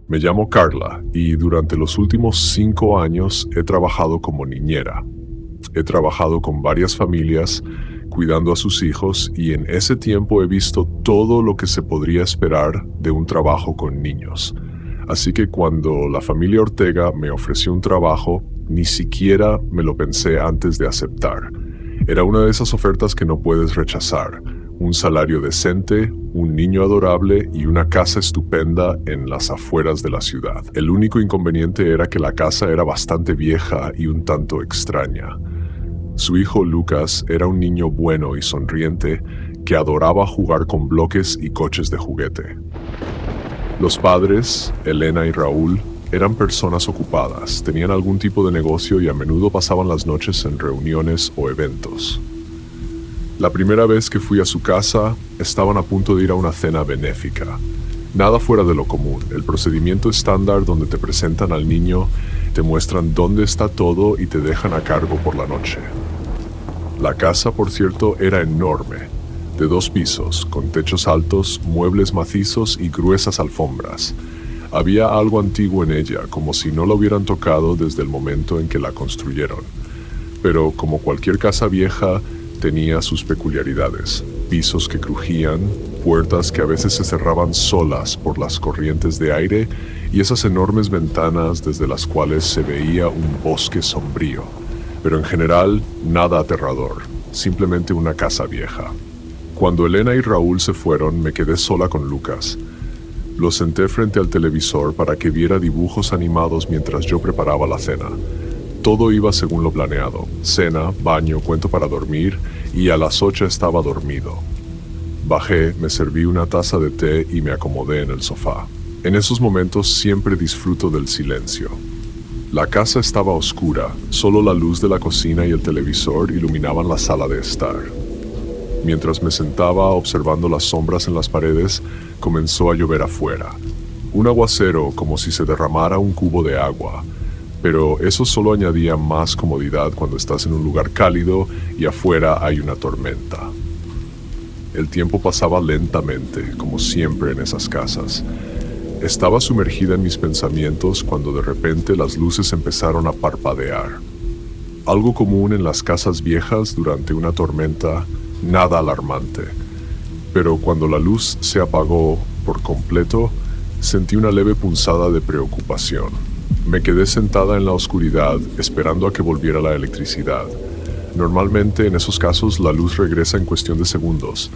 Me llamo Carla y durante los últimos 5 años he trabajado como niñera. He trabajado con varias familias, cuidando a sus hijos, y en ese tiempo he visto todo lo que se podría esperar de un trabajo con niños. Así que cuando la familia Ortega me ofreció un trabajo, ni siquiera me lo pensé antes de aceptar. Era una de esas ofertas que no puedes rechazar. Un salario decente, un niño adorable y una casa estupenda en las afueras de la ciudad. El único inconveniente era que la casa era bastante vieja y un tanto extraña. Su hijo Lucas era un niño bueno y sonriente que adoraba jugar con bloques y coches de juguete. Los padres, Elena y Raúl, eran personas ocupadas, tenían algún tipo de negocio y a menudo pasaban las noches en reuniones o eventos. La primera vez que fui a su casa, estaban a punto de ir a una cena benéfica. Nada fuera de lo común, el procedimiento estándar donde te presentan al niño, te muestran dónde está todo y te dejan a cargo por la noche. La casa, por cierto, era enorme, de 2 pisos, con techos altos, muebles macizos y gruesas alfombras. Había algo antiguo en ella, como si no la hubieran tocado desde el momento en que la construyeron. Pero como cualquier casa vieja, tenía sus peculiaridades: pisos que crujían, puertas que a veces se cerraban solas por las corrientes de aire y esas enormes ventanas desde las cuales se veía un bosque sombrío. Pero en general, nada aterrador, simplemente una casa vieja. Cuando Elena y Raúl se fueron, me quedé sola con Lucas. Lo senté frente al televisor para que viera dibujos animados mientras yo preparaba la cena. Todo iba según lo planeado: cena, baño, cuento para dormir, y a las 8 estaba dormido. Bajé, me serví una taza de té y me acomodé en el sofá. En esos momentos siempre disfruto del silencio. La casa estaba oscura, solo la luz de la cocina y el televisor iluminaban la sala de estar. Mientras me sentaba observando las sombras en las paredes, comenzó a llover afuera. Un aguacero, como si se derramara un cubo de agua. Pero eso solo añadía más comodidad cuando estás en un lugar cálido y afuera hay una tormenta. El tiempo pasaba lentamente, como siempre en esas casas. Estaba sumergida en mis pensamientos cuando de repente las luces empezaron a parpadear. Algo común en las casas viejas durante una tormenta, nada alarmante. Pero cuando la luz se apagó por completo, sentí una leve punzada de preocupación. Me quedé sentada en la oscuridad, esperando a que volviera la electricidad. Normalmente en esos casos la luz regresa en cuestión de segundos,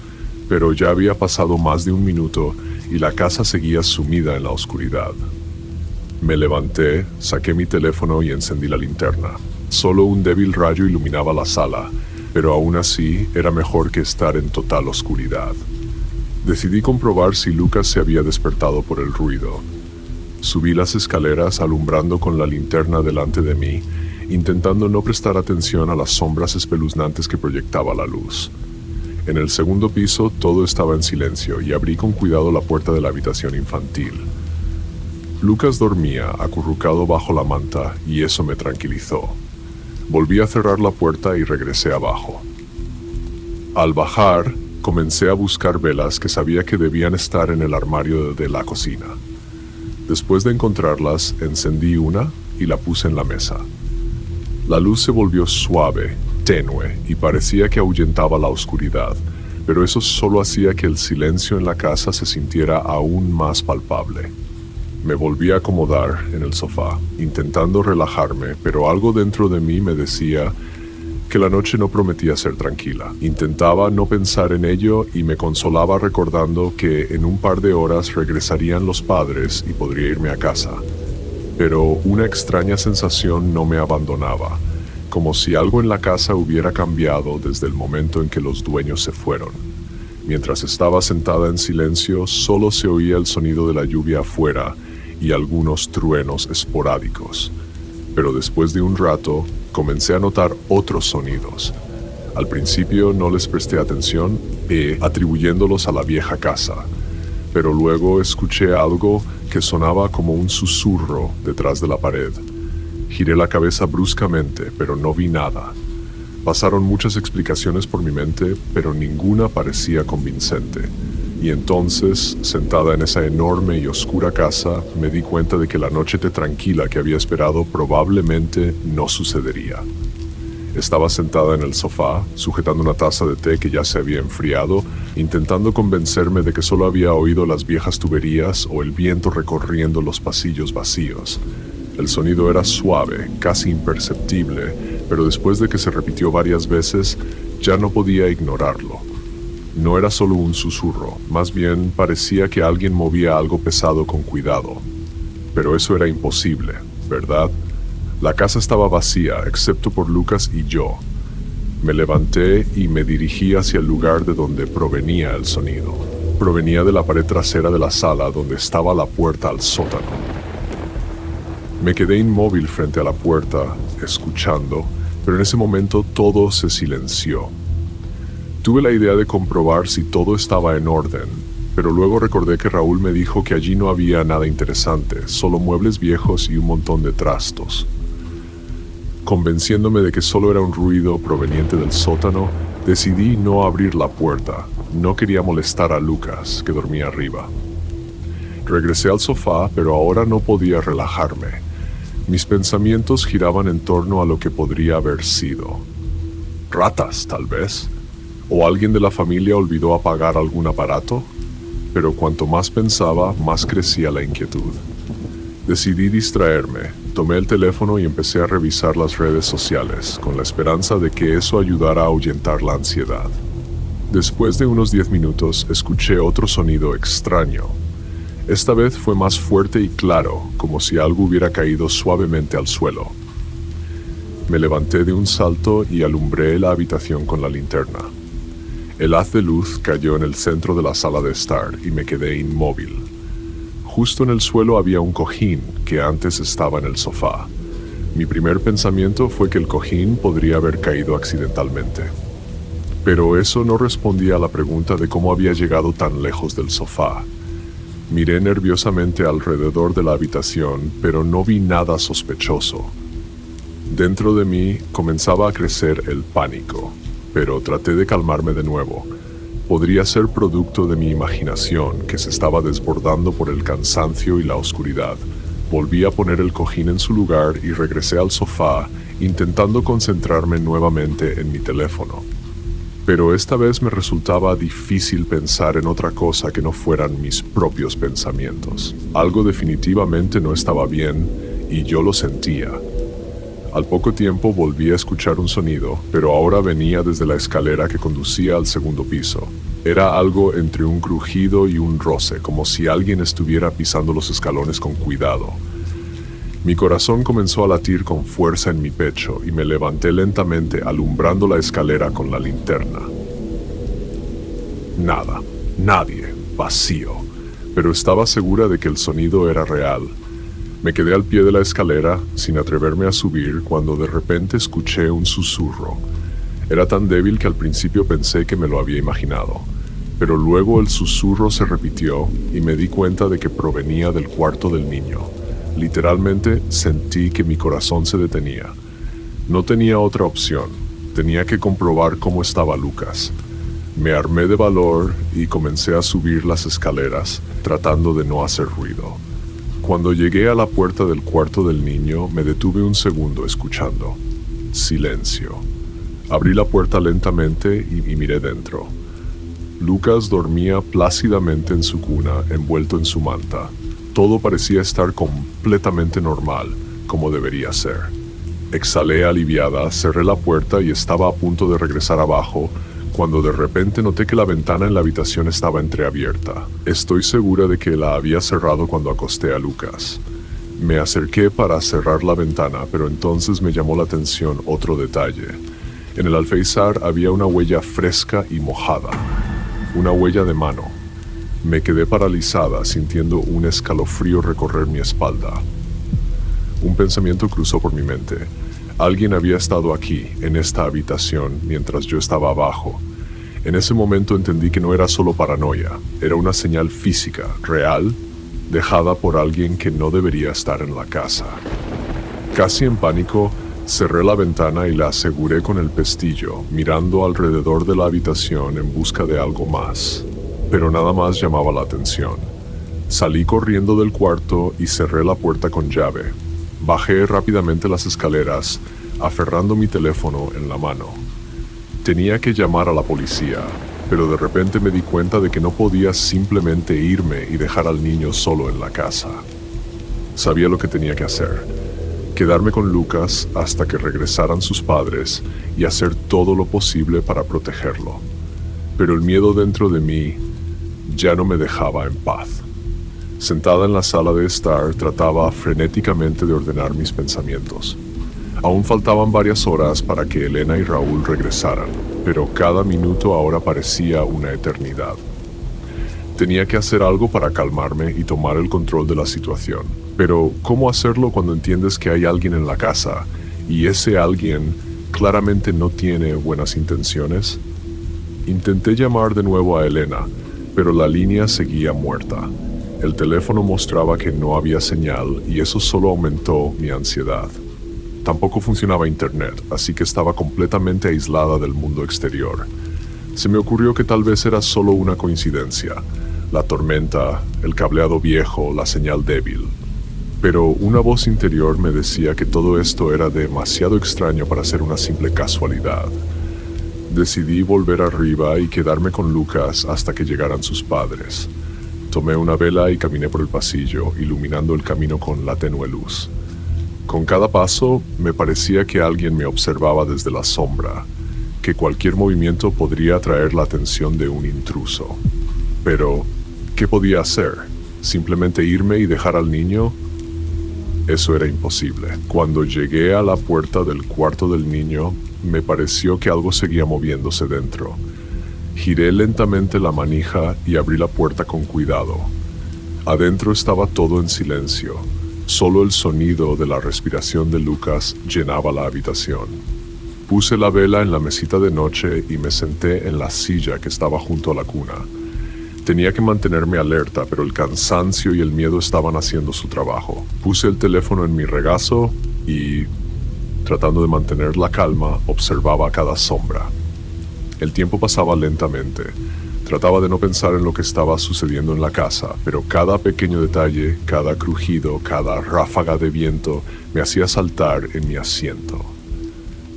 pero ya había pasado más de 1 minuto y la casa seguía sumida en la oscuridad. Me levanté, saqué mi teléfono y encendí la linterna. Solo un débil rayo iluminaba la sala, pero aún así era mejor que estar en total oscuridad. Decidí comprobar si Lucas se había despertado por el ruido. Subí las escaleras alumbrando con la linterna delante de mí, intentando no prestar atención a las sombras espeluznantes que proyectaba la luz. En el segundo piso todo estaba en silencio y abrí con cuidado la puerta de la habitación infantil. Lucas dormía acurrucado bajo la manta y eso me tranquilizó. Volví a cerrar la puerta y regresé abajo. Al bajar, comencé a buscar velas que sabía que debían estar en el armario de la cocina. Después de encontrarlas, encendí una y la puse en la mesa. La luz se volvió suave, tenue, y parecía que ahuyentaba la oscuridad, pero eso solo hacía que el silencio en la casa se sintiera aún más palpable. Me volví a acomodar en el sofá, intentando relajarme, pero algo dentro de mí me decía que la noche no prometía ser tranquila. Intentaba no pensar en ello y me consolaba recordando que en un par de horas regresarían los padres y podría irme a casa. Pero una extraña sensación no me abandonaba, como si algo en la casa hubiera cambiado desde el momento en que los dueños se fueron. Mientras estaba sentada en silencio, solo se oía el sonido de la lluvia afuera y algunos truenos esporádicos. Pero después de un rato, comencé a notar otros sonidos. Al principio no les presté atención, atribuyéndolos a la vieja casa. Pero luego escuché algo que sonaba como un susurro detrás de la pared. Giré la cabeza bruscamente, pero no vi nada. Pasaron muchas explicaciones por mi mente, pero ninguna parecía convincente. Y entonces, sentada en esa enorme y oscura casa, me di cuenta de que la noche tranquila que había esperado probablemente no sucedería. Estaba sentada en el sofá, sujetando una taza de té que ya se había enfriado, intentando convencerme de que solo había oído las viejas tuberías o el viento recorriendo los pasillos vacíos. El sonido era suave, casi imperceptible, pero después de que se repitió varias veces, ya no podía ignorarlo. No era solo un susurro, más bien parecía que alguien movía algo pesado con cuidado. Pero eso era imposible, ¿verdad? La casa estaba vacía, excepto por Lucas y yo. Me levanté y me dirigí hacia el lugar de donde provenía el sonido. Provenía de la pared trasera de la sala donde estaba la puerta al sótano. Me quedé inmóvil frente a la puerta, escuchando, pero en ese momento todo se silenció. Tuve la idea de comprobar si todo estaba en orden, pero luego recordé que Raúl me dijo que allí no había nada interesante, solo muebles viejos y un montón de trastos. Convenciéndome de que solo era un ruido proveniente del sótano, decidí no abrir la puerta. No quería molestar a Lucas, que dormía arriba. Regresé al sofá, pero ahora no podía relajarme. Mis pensamientos giraban en torno a lo que podría haber sido. Ratas, tal vez. ¿O alguien de la familia olvidó apagar algún aparato? Pero cuanto más pensaba, más crecía la inquietud. Decidí distraerme, tomé el teléfono y empecé a revisar las redes sociales, con la esperanza de que eso ayudara a ahuyentar la ansiedad. Después de unos 10 minutos, escuché otro sonido extraño. Esta vez fue más fuerte y claro, como si algo hubiera caído suavemente al suelo. Me levanté de un salto y alumbré la habitación con la linterna. El haz de luz cayó en el centro de la sala de estar y me quedé inmóvil. Justo en el suelo había un cojín que antes estaba en el sofá. Mi primer pensamiento fue que el cojín podría haber caído accidentalmente. Pero eso no respondía a la pregunta de cómo había llegado tan lejos del sofá. Miré nerviosamente alrededor de la habitación, pero no vi nada sospechoso. Dentro de mí comenzaba a crecer el pánico, pero traté de calmarme de nuevo. Podría ser producto de mi imaginación, que se estaba desbordando por el cansancio y la oscuridad. Volví a poner el cojín en su lugar y regresé al sofá, intentando concentrarme nuevamente en mi teléfono. Pero esta vez me resultaba difícil pensar en otra cosa que no fueran mis propios pensamientos. Algo definitivamente no estaba bien y yo lo sentía. Al poco tiempo volví a escuchar un sonido, pero ahora venía desde la escalera que conducía al segundo piso. Era algo entre un crujido y un roce, como si alguien estuviera pisando los escalones con cuidado. Mi corazón comenzó a latir con fuerza en mi pecho y me levanté lentamente, alumbrando la escalera con la linterna. Nada, nadie, vacío, pero estaba segura de que el sonido era real. Me quedé al pie de la escalera, sin atreverme a subir, cuando de repente escuché un susurro. Era tan débil que al principio pensé que me lo había imaginado, pero luego el susurro se repitió y me di cuenta de que provenía del cuarto del niño. Literalmente sentí que mi corazón se detenía. No tenía otra opción, tenía que comprobar cómo estaba Lucas. Me armé de valor y comencé a subir las escaleras, tratando de no hacer ruido. Cuando llegué a la puerta del cuarto del niño, me detuve un segundo escuchando. Silencio. Abrí la puerta lentamente y miré dentro. Lucas dormía plácidamente en su cuna, envuelto en su manta. Todo parecía estar completamente normal, como debería ser. Exhalé aliviada, cerré la puerta y estaba a punto de regresar abajo, cuando de repente noté que la ventana en la habitación estaba entreabierta. Estoy segura de que la había cerrado cuando acosté a Lucas. Me acerqué para cerrar la ventana, pero entonces me llamó la atención otro detalle. En el alféizar había una huella fresca y mojada. Una huella de mano. Me quedé paralizada, sintiendo un escalofrío recorrer mi espalda. Un pensamiento cruzó por mi mente. Alguien había estado aquí, en esta habitación, mientras yo estaba abajo. En ese momento entendí que no era solo paranoia, era una señal física, real, dejada por alguien que no debería estar en la casa. Casi en pánico, cerré la ventana y la aseguré con el pestillo, mirando alrededor de la habitación en busca de algo más. pero nada más llamaba la atención. Salí corriendo del cuarto y cerré la puerta con llave. Bajé rápidamente las escaleras, aferrando mi teléfono en la mano. Tenía que llamar a la policía, pero de repente me di cuenta de que no podía simplemente irme y dejar al niño solo en la casa. Sabía lo que tenía que hacer: quedarme con Lucas hasta que regresaran sus padres y hacer todo lo posible para protegerlo. Pero el miedo dentro de mí ya no me dejaba en paz. Sentada en la sala de estar, trataba frenéticamente de ordenar mis pensamientos. Aún faltaban varias horas para que Elena y Raúl regresaran, pero cada minuto ahora parecía una eternidad. Tenía que hacer algo para calmarme y tomar el control de la situación. Pero, ¿cómo hacerlo cuando entiendes que hay alguien en la casa y ese alguien claramente no tiene buenas intenciones? Intenté llamar de nuevo a Elena, pero la línea seguía muerta. El teléfono mostraba que no había señal y eso solo aumentó mi ansiedad. Tampoco funcionaba internet, así que estaba completamente aislada del mundo exterior. Se me ocurrió que tal vez era solo una coincidencia: la tormenta, el cableado viejo, la señal débil. Pero una voz interior me decía que todo esto era demasiado extraño para ser una simple casualidad. Decidí volver arriba y quedarme con Lucas hasta que llegaran sus padres. Tomé una vela y caminé por el pasillo, iluminando el camino con la tenue luz. Con cada paso me parecía que alguien me observaba desde la sombra, que cualquier movimiento podría atraer la atención de un intruso. Pero, ¿qué podía hacer? ¿Simplemente irme y dejar al niño? Eso era imposible. Cuando llegué a la puerta del cuarto del niño, me pareció que algo seguía moviéndose dentro. Giré lentamente la manija y abrí la puerta con cuidado. Adentro estaba todo en silencio. Solo el sonido de la respiración de Lucas llenaba la habitación. Puse la vela en la mesita de noche y me senté en la silla que estaba junto a la cuna. Tenía que mantenerme alerta, pero el cansancio y el miedo estaban haciendo su trabajo. Puse el teléfono en mi regazo y, tratando de mantener la calma, observaba cada sombra. El tiempo pasaba lentamente. Trataba de no pensar en lo que estaba sucediendo en la casa, pero cada pequeño detalle, cada crujido, cada ráfaga de viento me hacía saltar en mi asiento.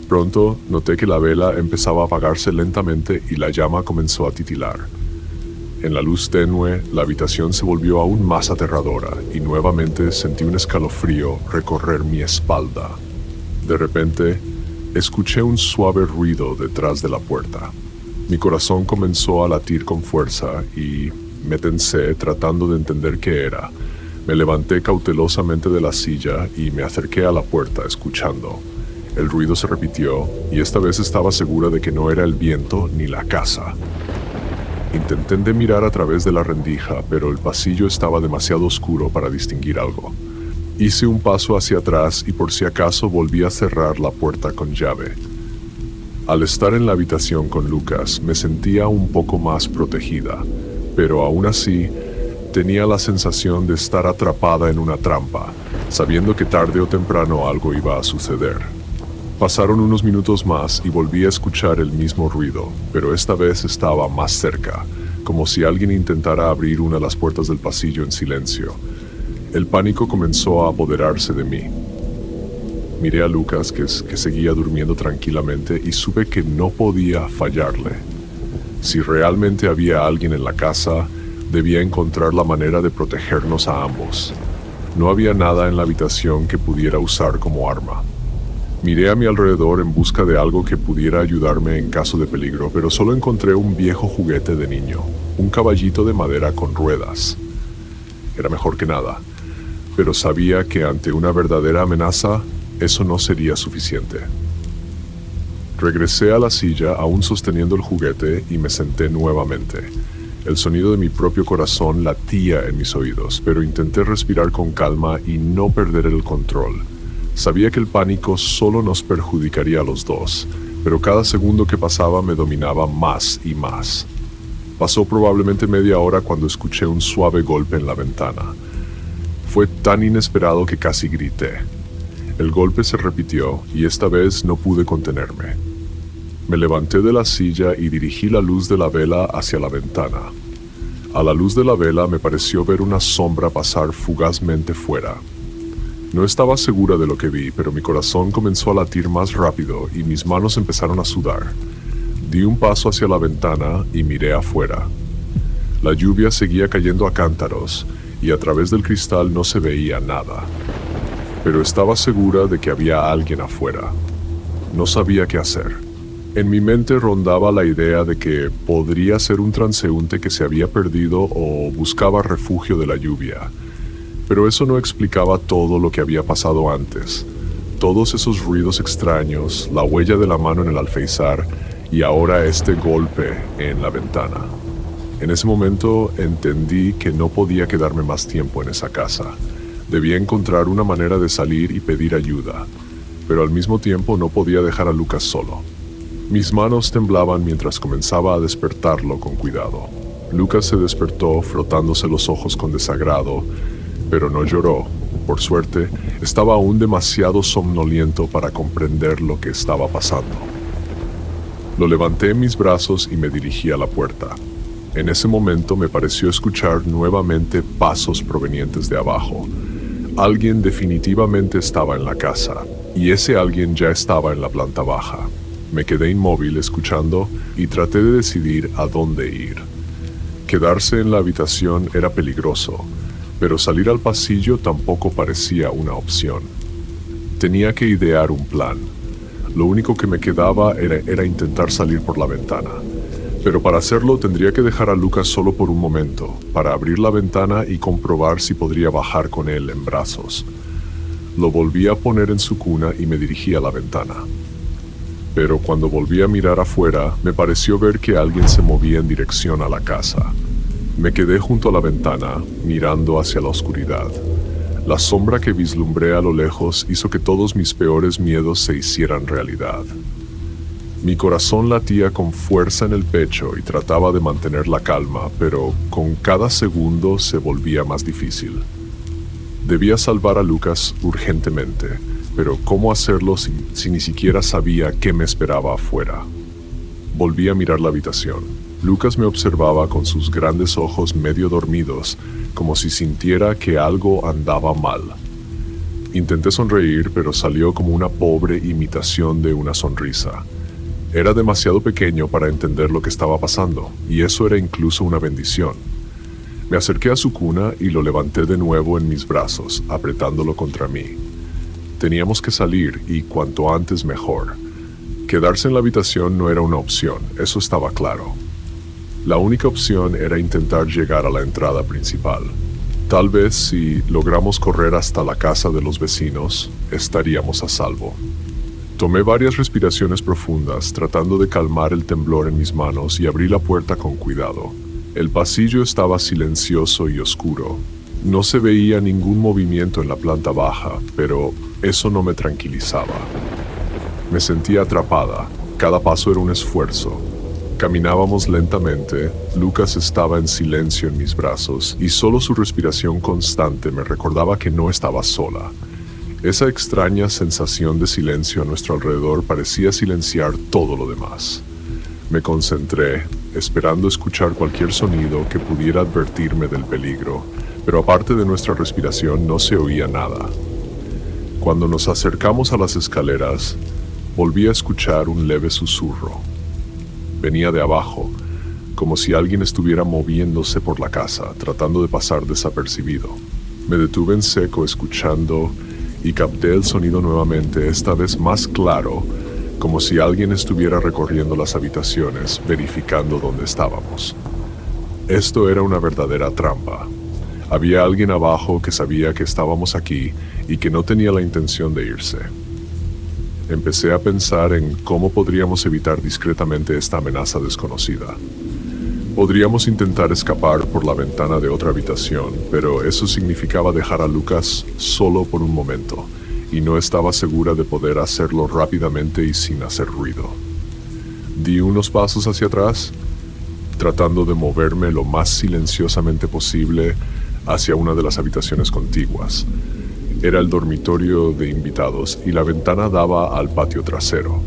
Pronto noté que la vela empezaba a apagarse lentamente y la llama comenzó a titilar. En la luz tenue, la habitación se volvió aún más aterradora y nuevamente sentí un escalofrío recorrer mi espalda. De repente, escuché un suave ruido detrás de la puerta. Mi corazón comenzó a latir con fuerza y me tensé tratando de entender qué era. Me levanté cautelosamente de la silla y me acerqué a la puerta escuchando. El ruido se repitió y esta vez estaba segura de que no era el viento ni la casa. Intenté mirar a través de la rendija, pero el pasillo estaba demasiado oscuro para distinguir algo. Hice un paso hacia atrás y por si acaso volví a cerrar la puerta con llave. Al estar en la habitación con Lucas, me sentía un poco más protegida, pero aún así tenía la sensación de estar atrapada en una trampa, sabiendo que tarde o temprano algo iba a suceder. Pasaron unos minutos más y volví a escuchar el mismo ruido, pero esta vez estaba más cerca, como si alguien intentara abrir una de las puertas del pasillo en silencio. El pánico comenzó a apoderarse de mí. Miré a Lucas, que seguía durmiendo tranquilamente, y supe que no podía fallarle. Si realmente había alguien en la casa, debía encontrar la manera de protegernos a ambos. No había nada en la habitación que pudiera usar como arma. Miré a mi alrededor en busca de algo que pudiera ayudarme en caso de peligro, pero solo encontré un viejo juguete de niño, un caballito de madera con ruedas. Era mejor que nada, pero sabía que ante una verdadera amenaza, eso no sería suficiente. Regresé a la silla, aún sosteniendo el juguete, y me senté nuevamente. El sonido de mi propio corazón latía en mis oídos, pero intenté respirar con calma y no perder el control. Sabía que el pánico solo nos perjudicaría a los dos, pero cada segundo que pasaba me dominaba más y más. Pasó probablemente media hora cuando escuché un suave golpe en la ventana. Fue tan inesperado que casi grité. El golpe se repitió y esta vez no pude contenerme. Me levanté de la silla y dirigí la luz de la vela hacia la ventana. A la luz de la vela me pareció ver una sombra pasar fugazmente fuera. No estaba segura de lo que vi, pero mi corazón comenzó a latir más rápido y mis manos empezaron a sudar. Di un paso hacia la ventana y miré afuera. La lluvia seguía cayendo a cántaros y a través del cristal no se veía nada. Pero estaba segura de que había alguien afuera. No sabía qué hacer. En mi mente rondaba la idea de que podría ser un transeúnte que se había perdido o buscaba refugio de la lluvia. Pero eso no explicaba todo lo que había pasado antes. Todos esos ruidos extraños, la huella de la mano en el alféizar y ahora este golpe en la ventana. En ese momento entendí que no podía quedarme más tiempo en esa casa. Debía encontrar una manera de salir y pedir ayuda, pero al mismo tiempo no podía dejar a Lucas solo. Mis manos temblaban mientras comenzaba a despertarlo con cuidado. Lucas se despertó frotándose los ojos con desagrado, pero no lloró. Por suerte, estaba aún demasiado somnoliento para comprender lo que estaba pasando. Lo levanté en mis brazos y me dirigí a la puerta. En ese momento me pareció escuchar nuevamente pasos provenientes de abajo. Alguien definitivamente estaba en la casa, y ese alguien ya estaba en la planta baja. Me quedé inmóvil escuchando y traté de decidir a dónde ir. Quedarse en la habitación era peligroso, pero salir al pasillo tampoco parecía una opción. Tenía que idear un plan. Lo único que me quedaba era intentar salir por la ventana. Pero para hacerlo tendría que dejar a Lucas solo por un momento, para abrir la ventana y comprobar si podría bajar con él en brazos. Lo volví a poner en su cuna y me dirigí a la ventana. Pero cuando volví a mirar afuera, me pareció ver que alguien se movía en dirección a la casa. Me quedé junto a la ventana, mirando hacia la oscuridad. La sombra que vislumbré a lo lejos hizo que todos mis peores miedos se hicieran realidad. Mi corazón latía con fuerza en el pecho y trataba de mantener la calma, pero con cada segundo se volvía más difícil. Debía salvar a Lucas urgentemente, pero ¿cómo hacerlo si ni siquiera sabía qué me esperaba afuera? Volví a mirar la habitación. Lucas me observaba con sus grandes ojos medio dormidos, como si sintiera que algo andaba mal. Intenté sonreír, pero salió como una pobre imitación de una sonrisa. Era demasiado pequeño para entender lo que estaba pasando, y eso era incluso una bendición. Me acerqué a su cuna y lo levanté de nuevo en mis brazos, apretándolo contra mí. Teníamos que salir, y cuanto antes mejor. Quedarse en la habitación no era una opción, eso estaba claro. La única opción era intentar llegar a la entrada principal. Tal vez si logramos correr hasta la casa de los vecinos, estaríamos a salvo. Tomé varias respiraciones profundas, tratando de calmar el temblor en mis manos y abrí la puerta con cuidado. El pasillo estaba silencioso y oscuro. No se veía ningún movimiento en la planta baja, pero eso no me tranquilizaba. Me sentía atrapada. Cada paso era un esfuerzo. Caminábamos lentamente. Lucas estaba en silencio en mis brazos y solo su respiración constante me recordaba que no estaba sola. Esa extraña sensación de silencio a nuestro alrededor parecía silenciar todo lo demás. Me concentré, esperando escuchar cualquier sonido que pudiera advertirme del peligro, pero aparte de nuestra respiración no se oía nada. Cuando nos acercamos a las escaleras, volví a escuchar un leve susurro. Venía de abajo, como si alguien estuviera moviéndose por la casa, tratando de pasar desapercibido. Me detuve en seco escuchando y capté el sonido nuevamente, esta vez más claro, como si alguien estuviera recorriendo las habitaciones, verificando dónde estábamos. Esto era una verdadera trampa. Había alguien abajo que sabía que estábamos aquí y que no tenía la intención de irse. Empecé a pensar en cómo podríamos evitar discretamente esta amenaza desconocida. Podríamos intentar escapar por la ventana de otra habitación, pero eso significaba dejar a Lucas solo por un momento, y no estaba segura de poder hacerlo rápidamente y sin hacer ruido. Di unos pasos hacia atrás, tratando de moverme lo más silenciosamente posible hacia una de las habitaciones contiguas. Era el dormitorio de invitados y la ventana daba al patio trasero.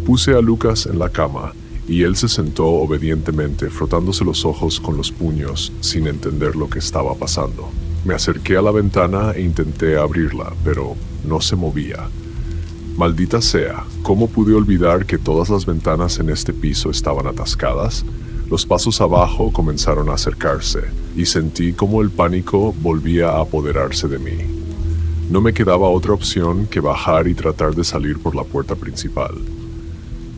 Puse a Lucas en la cama y él se sentó obedientemente, frotándose los ojos con los puños, sin entender lo que estaba pasando. Me acerqué a la ventana e intenté abrirla, pero no se movía. Maldita sea, ¿cómo pude olvidar que todas las ventanas en este piso estaban atascadas? Los pasos abajo comenzaron a acercarse, y sentí cómo el pánico volvía a apoderarse de mí. No me quedaba otra opción que bajar y tratar de salir por la puerta principal.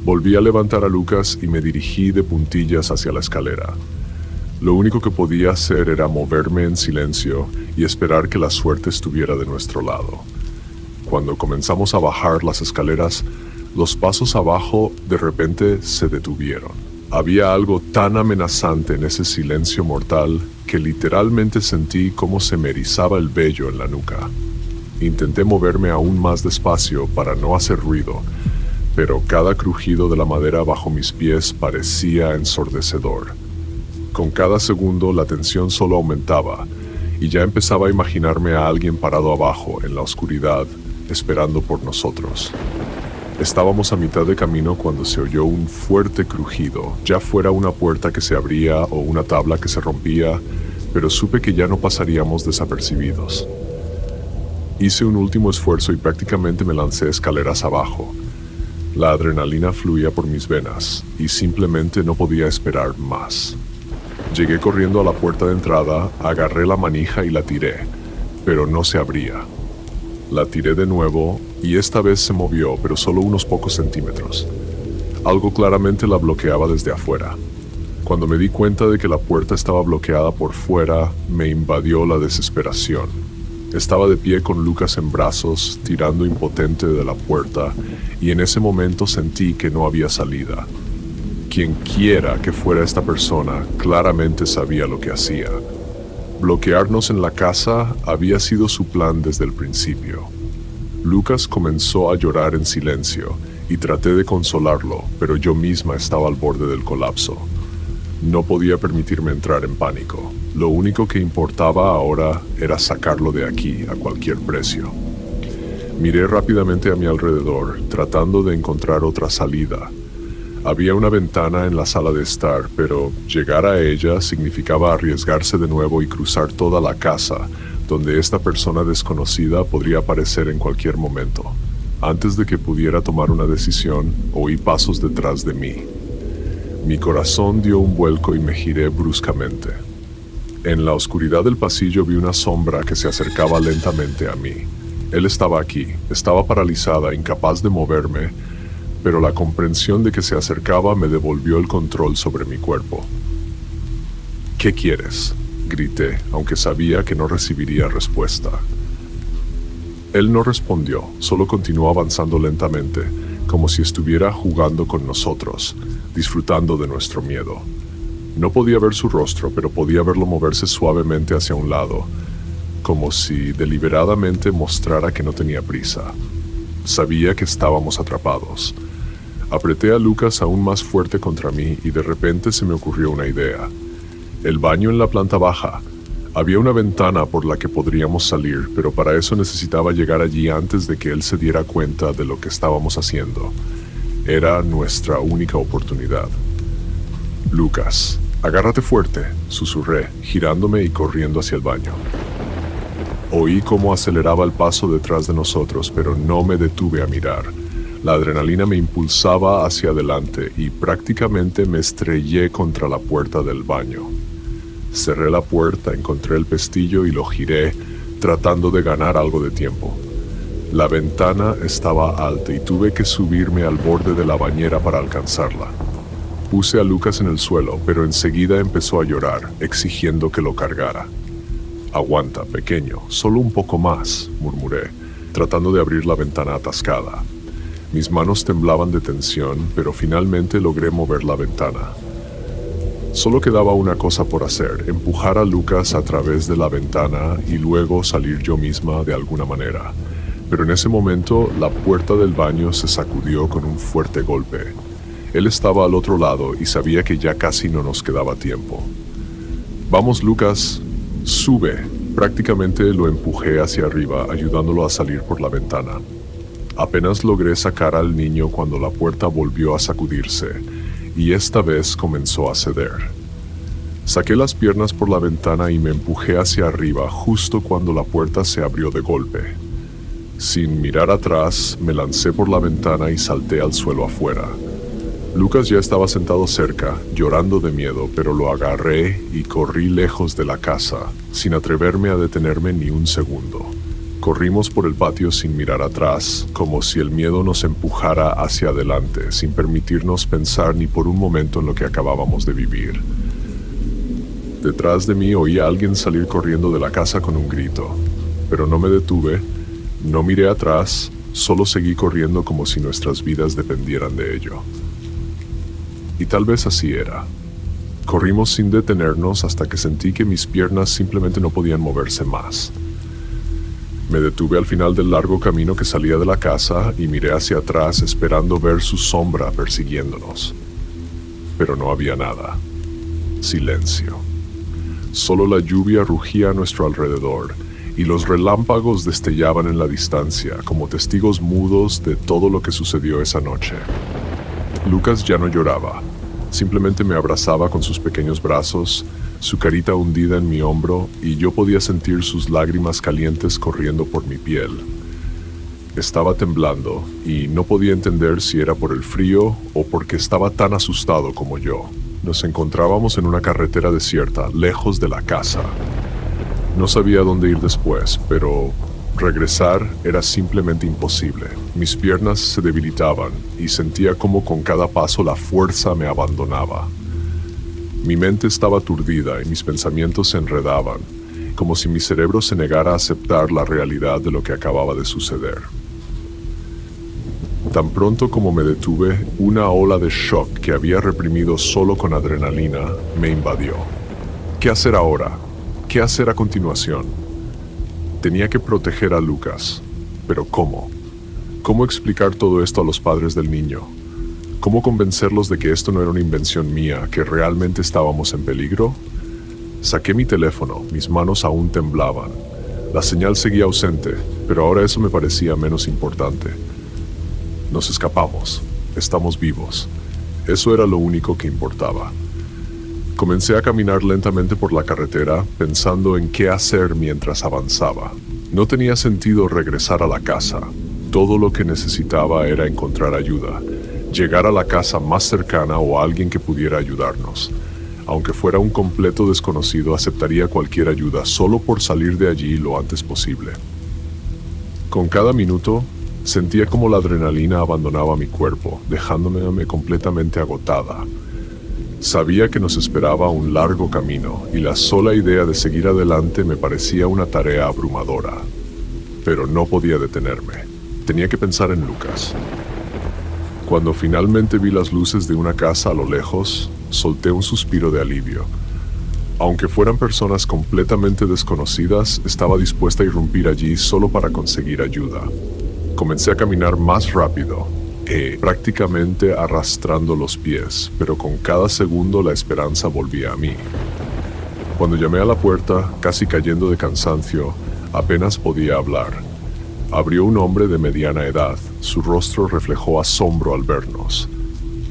Volví a levantar a Lucas y me dirigí de puntillas hacia la escalera. Lo único que podía hacer era moverme en silencio y esperar que la suerte estuviera de nuestro lado. Cuando comenzamos a bajar las escaleras, los pasos abajo de repente se detuvieron. Había algo tan amenazante en ese silencio mortal que literalmente sentí cómo se me erizaba el vello en la nuca. Intenté moverme aún más despacio para no hacer ruido, pero cada crujido de la madera bajo mis pies parecía ensordecedor. Con cada segundo la tensión solo aumentaba, y ya empezaba a imaginarme a alguien parado abajo en la oscuridad, esperando por nosotros. Estábamos a mitad de camino cuando se oyó un fuerte crujido, ya fuera una puerta que se abría o una tabla que se rompía, pero supe que ya no pasaríamos desapercibidos. Hice un último esfuerzo y prácticamente me lancé escaleras abajo. La adrenalina fluía por mis venas y simplemente no podía esperar más. Llegué corriendo a la puerta de entrada, agarré la manija y la tiré, pero no se abría. La tiré de nuevo y esta vez se movió, pero solo unos pocos centímetros. Algo claramente la bloqueaba desde afuera. Cuando me di cuenta de que la puerta estaba bloqueada por fuera, me invadió la desesperación. Estaba de pie con Lucas en brazos, tirando impotente de la puerta, y en ese momento sentí que no había salida. Quien quiera que fuera esta persona, claramente sabía lo que hacía. Bloquearnos en la casa había sido su plan desde el principio. Lucas comenzó a llorar en silencio, y traté de consolarlo, pero yo misma estaba al borde del colapso. No podía permitirme entrar en pánico. Lo único que importaba ahora era sacarlo de aquí a cualquier precio. Miré rápidamente a mi alrededor, tratando de encontrar otra salida. Había una ventana en la sala de estar, pero llegar a ella significaba arriesgarse de nuevo y cruzar toda la casa, donde esta persona desconocida podría aparecer en cualquier momento. Antes de que pudiera tomar una decisión, oí pasos detrás de mí. Mi corazón dio un vuelco y me giré bruscamente. En la oscuridad del pasillo vi una sombra que se acercaba lentamente a mí. Él estaba aquí, estaba paralizada, incapaz de moverme, pero la comprensión de que se acercaba me devolvió el control sobre mi cuerpo. ¿Qué quieres?, grité, aunque sabía que no recibiría respuesta. Él no respondió, solo continuó avanzando lentamente, como si estuviera jugando con nosotros, disfrutando de nuestro miedo. No podía ver su rostro, pero podía verlo moverse suavemente hacia un lado, como si deliberadamente mostrara que no tenía prisa. Sabía que estábamos atrapados. Apreté a Lucas aún más fuerte contra mí y de repente se me ocurrió una idea. El baño en la planta baja. Había una ventana por la que podríamos salir, pero para eso necesitaba llegar allí antes de que él se diera cuenta de lo que estábamos haciendo. Era nuestra única oportunidad. Lucas, agárrate fuerte, susurré, girándome y corriendo hacia el baño. Oí cómo aceleraba el paso detrás de nosotros, pero no me detuve a mirar. La adrenalina me impulsaba hacia adelante y prácticamente me estrellé contra la puerta del baño. Cerré la puerta, encontré el pestillo y lo giré, tratando de ganar algo de tiempo. La ventana estaba alta y tuve que subirme al borde de la bañera para alcanzarla. Puse a Lucas en el suelo, pero enseguida empezó a llorar, exigiendo que lo cargara. «Aguanta, pequeño, solo un poco más», murmuré, tratando de abrir la ventana atascada. Mis manos temblaban de tensión, pero finalmente logré mover la ventana. Solo quedaba una cosa por hacer, empujar a Lucas a través de la ventana y luego salir yo misma de alguna manera. Pero en ese momento, la puerta del baño se sacudió con un fuerte golpe. Él estaba al otro lado y sabía que ya casi no nos quedaba tiempo. «Vamos, Lucas, sube». Prácticamente lo empujé hacia arriba, ayudándolo a salir por la ventana. Apenas logré sacar al niño cuando la puerta volvió a sacudirse, y esta vez comenzó a ceder. Saqué las piernas por la ventana y me empujé hacia arriba justo cuando la puerta se abrió de golpe. Sin mirar atrás, me lancé por la ventana y salté al suelo afuera. Lucas ya estaba sentado cerca, llorando de miedo, pero lo agarré y corrí lejos de la casa, sin atreverme a detenerme ni un segundo. Corrimos por el patio sin mirar atrás, como si el miedo nos empujara hacia adelante, sin permitirnos pensar ni por un momento en lo que acabábamos de vivir. Detrás de mí oí a alguien salir corriendo de la casa con un grito, pero no me detuve, no miré atrás, solo seguí corriendo como si nuestras vidas dependieran de ello. Y tal vez así era. Corrimos sin detenernos hasta que sentí que mis piernas simplemente no podían moverse más. Me detuve al final del largo camino que salía de la casa y miré hacia atrás esperando ver su sombra persiguiéndonos. Pero no había nada. Silencio. Solo la lluvia rugía a nuestro alrededor y los relámpagos destellaban en la distancia como testigos mudos de todo lo que sucedió esa noche. Lucas ya no lloraba, simplemente me abrazaba con sus pequeños brazos, su carita hundida en mi hombro, y yo podía sentir sus lágrimas calientes corriendo por mi piel. Estaba temblando y no podía entender si era por el frío o porque estaba tan asustado como yo. Nos encontrábamos en una carretera desierta, lejos de la casa. No sabía dónde ir después, pero regresar era simplemente imposible. Mis piernas se debilitaban y sentía como con cada paso la fuerza me abandonaba. Mi mente estaba aturdida y mis pensamientos se enredaban, como si mi cerebro se negara a aceptar la realidad de lo que acababa de suceder. Tan pronto como me detuve, una ola de shock que había reprimido solo con adrenalina me invadió. ¿Qué hacer ahora? ¿Qué hacer a continuación? Tenía que proteger a Lucas, pero ¿cómo? ¿Cómo explicar todo esto a los padres del niño? ¿Cómo convencerlos de que esto no era una invención mía, que realmente estábamos en peligro? Saqué mi teléfono, mis manos aún temblaban. La señal seguía ausente, pero ahora eso me parecía menos importante. Nos escapamos, estamos vivos. Eso era lo único que importaba. Comencé a caminar lentamente por la carretera, pensando en qué hacer mientras avanzaba. No tenía sentido regresar a la casa. Todo lo que necesitaba era encontrar ayuda, llegar a la casa más cercana o a alguien que pudiera ayudarnos. Aunque fuera un completo desconocido, aceptaría cualquier ayuda solo por salir de allí lo antes posible. Con cada minuto, sentía como la adrenalina abandonaba mi cuerpo, dejándome completamente agotada. Sabía que nos esperaba un largo camino y la sola idea de seguir adelante me parecía una tarea abrumadora. Pero no podía detenerme. Tenía que pensar en Lucas. Cuando finalmente vi las luces de una casa a lo lejos, solté un suspiro de alivio. Aunque fueran personas completamente desconocidas, estaba dispuesta a irrumpir allí solo para conseguir ayuda. Comencé a caminar más rápido, prácticamente arrastrando los pies, pero con cada segundo la esperanza volvía a mí. Cuando llamé a la puerta, casi cayendo de cansancio, apenas podía hablar. Abrió un hombre de mediana edad. Su rostro reflejó asombro al vernos.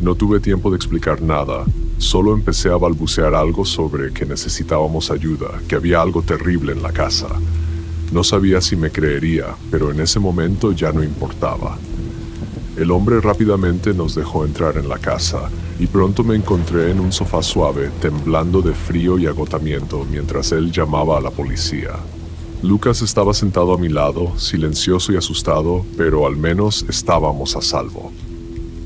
No tuve tiempo de explicar nada, solo empecé a balbucear algo sobre que necesitábamos ayuda, que había algo terrible en la casa. No sabía si me creería, pero en ese momento ya no importaba. El hombre rápidamente nos dejó entrar en la casa, y pronto me encontré en un sofá suave, temblando de frío y agotamiento mientras él llamaba a la policía. Lucas estaba sentado a mi lado, silencioso y asustado, pero al menos estábamos a salvo.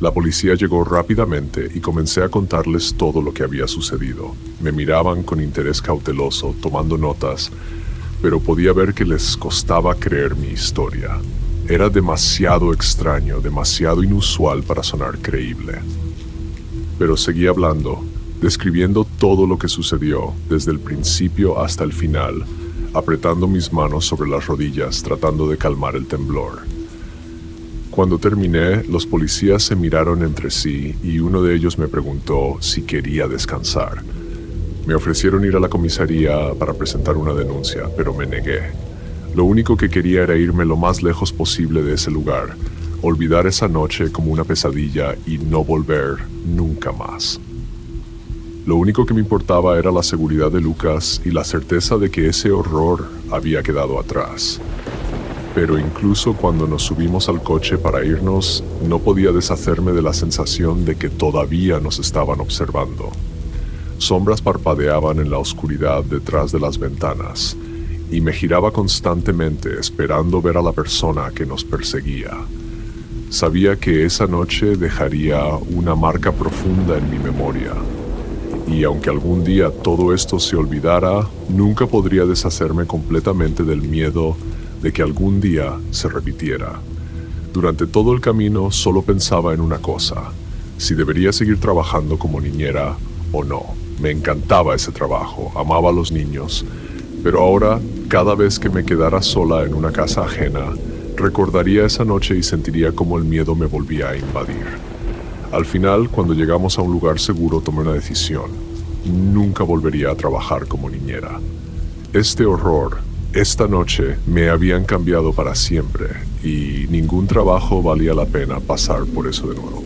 La policía llegó rápidamente y comencé a contarles todo lo que había sucedido. Me miraban con interés cauteloso, tomando notas, pero podía ver que les costaba creer mi historia. Era demasiado extraño, demasiado inusual para sonar creíble. Pero seguí hablando, describiendo todo lo que sucedió, desde el principio hasta el final, apretando mis manos sobre las rodillas, tratando de calmar el temblor. Cuando terminé, los policías se miraron entre sí y uno de ellos me preguntó si quería descansar. Me ofrecieron ir a la comisaría para presentar una denuncia, pero me negué. Lo único que quería era irme lo más lejos posible de ese lugar, olvidar esa noche como una pesadilla y no volver nunca más. Lo único que me importaba era la seguridad de Lucas y la certeza de que ese horror había quedado atrás. Pero incluso cuando nos subimos al coche para irnos, no podía deshacerme de la sensación de que todavía nos estaban observando. Sombras parpadeaban en la oscuridad detrás de las ventanas, y me giraba constantemente esperando ver a la persona que nos perseguía. Sabía que esa noche dejaría una marca profunda en mi memoria, y aunque algún día todo esto se olvidara, nunca podría deshacerme completamente del miedo de que algún día se repitiera. Durante todo el camino solo pensaba en una cosa: si debería seguir trabajando como niñera o no. Me encantaba ese trabajo, amaba a los niños, pero ahora, cada vez que me quedara sola en una casa ajena, recordaría esa noche y sentiría como el miedo me volvía a invadir. Al final, cuando llegamos a un lugar seguro, tomé una decisión: nunca volvería a trabajar como niñera. Este horror, esta noche, me habían cambiado para siempre, y ningún trabajo valía la pena pasar por eso de nuevo.